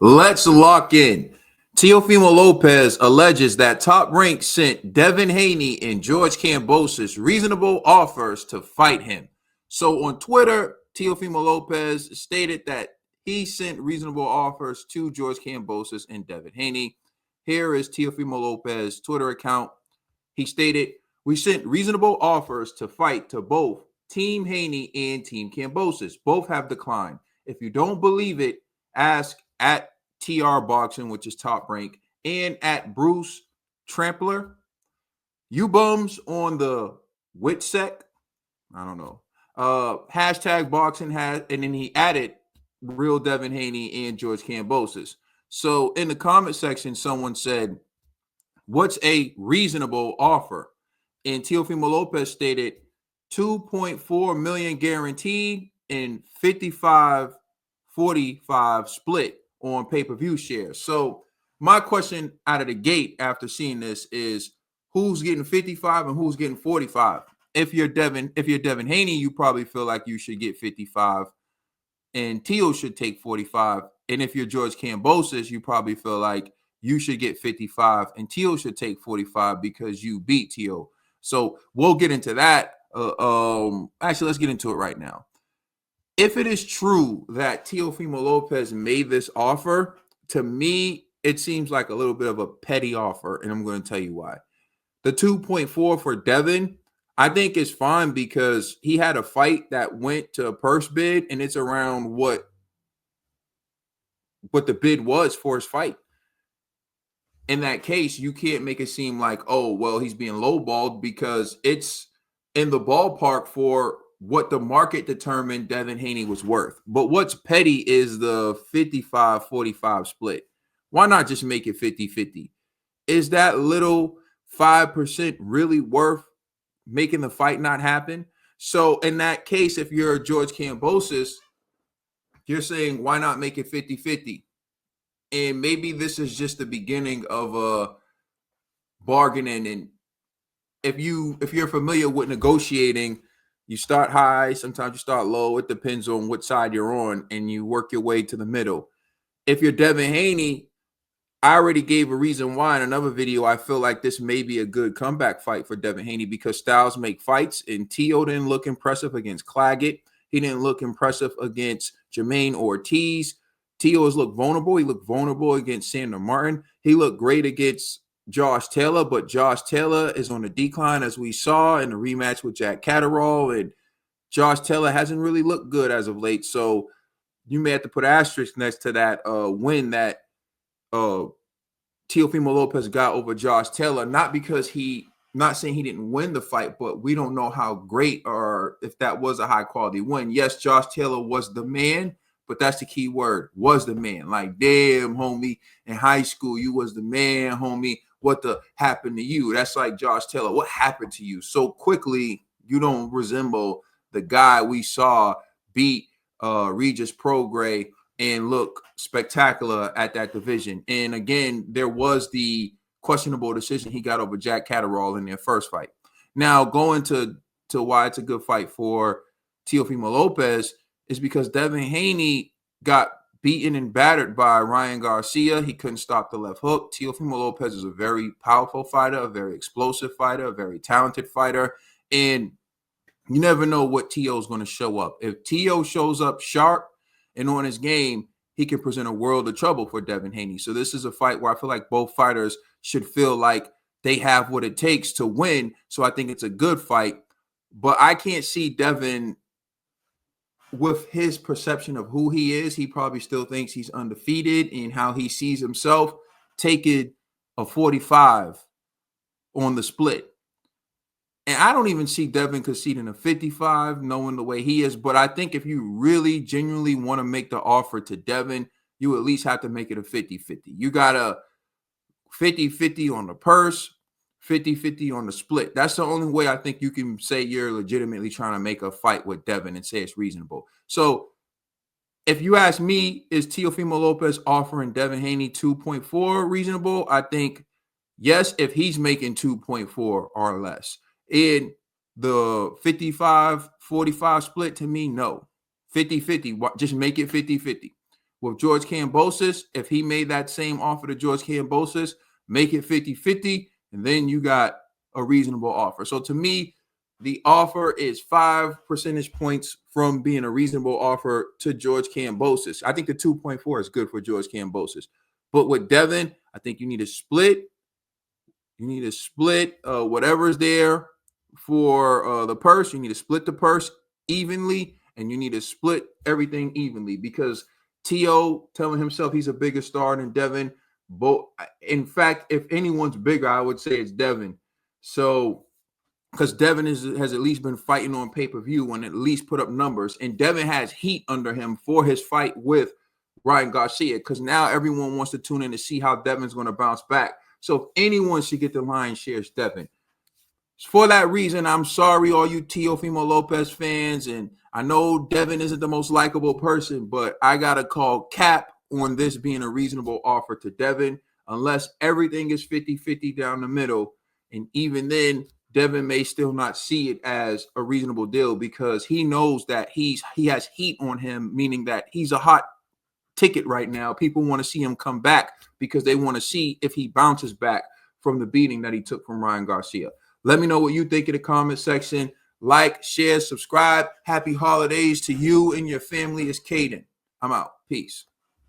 Let's lock in. Teofimo Lopez alleges that Top Rank sent Devin Haney and George Kambosos reasonable offers to fight him. So on Twitter, Teofimo Lopez stated that he sent reasonable offers to George Kambosos and Devin Haney. Here is Teofimo Lopez's Twitter account. He stated, "We sent reasonable offers to fight to both Team Haney and Team Kambosos. Both have declined. If you don't believe it, ask at TR Boxing, which is Top Rank, and at Bruce Trampler. You bums on the Witsec. I don't know. Hashtag boxing has," and then he added real Devin Haney and George Kambosos. So in the comment section, someone said, "What's a reasonable offer?" And Teofimo Lopez stated 2.4 million guaranteed and 55-45 split on pay-per-view shares. So my question out of the gate after seeing this is, who's getting 55 and who's getting 45? If you're Devin Haney, you probably feel like you should get 55 and Teo should take 45. And if you're George Kambosos, you probably feel like you should get 55 and Teo should take 45 because you beat Teo. So we'll get into that. Actually, let's get into it right now. If it is true that Teofimo Lopez made this offer, to me, it seems like a little bit of a petty offer, and I'm going to tell you why. The 2.4 for Devin, I think is fine because he had a fight that went to a purse bid, and it's around what the bid was for his fight. In that case, you can't make it seem like, oh, well, he's being lowballed, because it's in the ballpark for what the market determined Devin Haney was worth. But what's petty is the 55-45 split. Why not just make it 50-50? Is that little 5% really worth making the fight not happen? So in that case, if you're George Kambosos, you're saying, why not make it 50-50? And maybe this is just the beginning of a bargaining. And if you're familiar with negotiating, you start high, sometimes you start low. It depends on what side you're on, and you work your way to the middle. If you're Devin Haney, I already gave a reason why in another video. I feel like this may be a good comeback fight for Devin Haney because styles make fights, and Teo didn't look impressive against Claggett. He didn't look impressive against Jermaine Ortiz. Teo has looked vulnerable. He looked vulnerable against Sandor Martin. He looked great against Josh Taylor, but Josh Taylor is on the decline, as we saw in the rematch with Jack Catterall, and Josh Taylor hasn't really looked good as of late. So you may have to put an asterisk next to that win that Teofimo Lopez got over Josh Taylor, not saying he didn't win the fight, but we don't know how great or if that was a high quality win. Yes, Josh Taylor was the man, but that's the key word, was the man. Like, damn, homie, in high school, you was the man, homie. What happened to you? That's like Josh Taylor. What happened to you? So quickly, you don't resemble the guy we saw beat Regis Prograis and look spectacular at that division. And again, there was the questionable decision he got over Jack Catterall in their first fight. Now, going to why it's a good fight for Teofimo Lopez is because Devin Haney got beaten and battered by Ryan Garcia. He couldn't stop the left hook. Teofimo Lopez is a very powerful fighter, a very explosive fighter, a very talented fighter. And you never know what Teo is going to show up. If Teo shows up sharp and on his game, he can present a world of trouble for Devin Haney. So this is a fight where I feel like both fighters should feel like they have what it takes to win. So I think it's a good fight. But I can't see Devin, with his perception of who he is, he probably still thinks he's undefeated in how he sees himself, taking a 45 on the split. And I don't even see Devin conceding a 55, knowing the way he is. But I think if you really genuinely want to make the offer to Devin, you at least have to make it a 50-50. You got a 50-50 on the purse, 50-50 on the split. That's the only way I think you can say you're legitimately trying to make a fight with Devin and say it's reasonable. So if you ask me, is Teofimo Lopez offering Devin Haney 2.4 reasonable? I think yes, if he's making 2.4 or less. In the 55-45 split, to me, no. 50-50, just make it 50-50. With George Kambosos, if he made that same offer to George Kambosos, make it 50-50, and then you got a reasonable offer. So to me, the offer is 5 percentage points from being a reasonable offer to George Kambosos. I think the 2.4 is good for George Kambosos. But with Devin, I think you need to split. You need to split whatever's there for the purse. You need to split the purse evenly, and you need to split everything evenly because T.O. telling himself he's a bigger star than Devin. In fact, if anyone's bigger, I would say it's Devin. So, because Devin has at least been fighting on pay-per-view and at least put up numbers, and Devin has heat under him for his fight with Ryan Garcia because now everyone wants to tune in to see how Devin's going to bounce back. So if anyone should get the lion's share, it's Devin. For that reason, I'm sorry, all you Teofimo Lopez fans, and I know Devin isn't the most likable person, but I got to call cap on this being a reasonable offer to Devin, unless everything is 50-50 down the middle. And even then, Devin may still not see it as a reasonable deal because he knows that he has heat on him, meaning that he's a hot ticket right now. People want to see him come back because they want to see if he bounces back from the beating that he took from Ryan Garcia. Let me know what you think in the comment section. Like, share, subscribe. Happy holidays to you and your family. It's Caden. I'm out. Peace.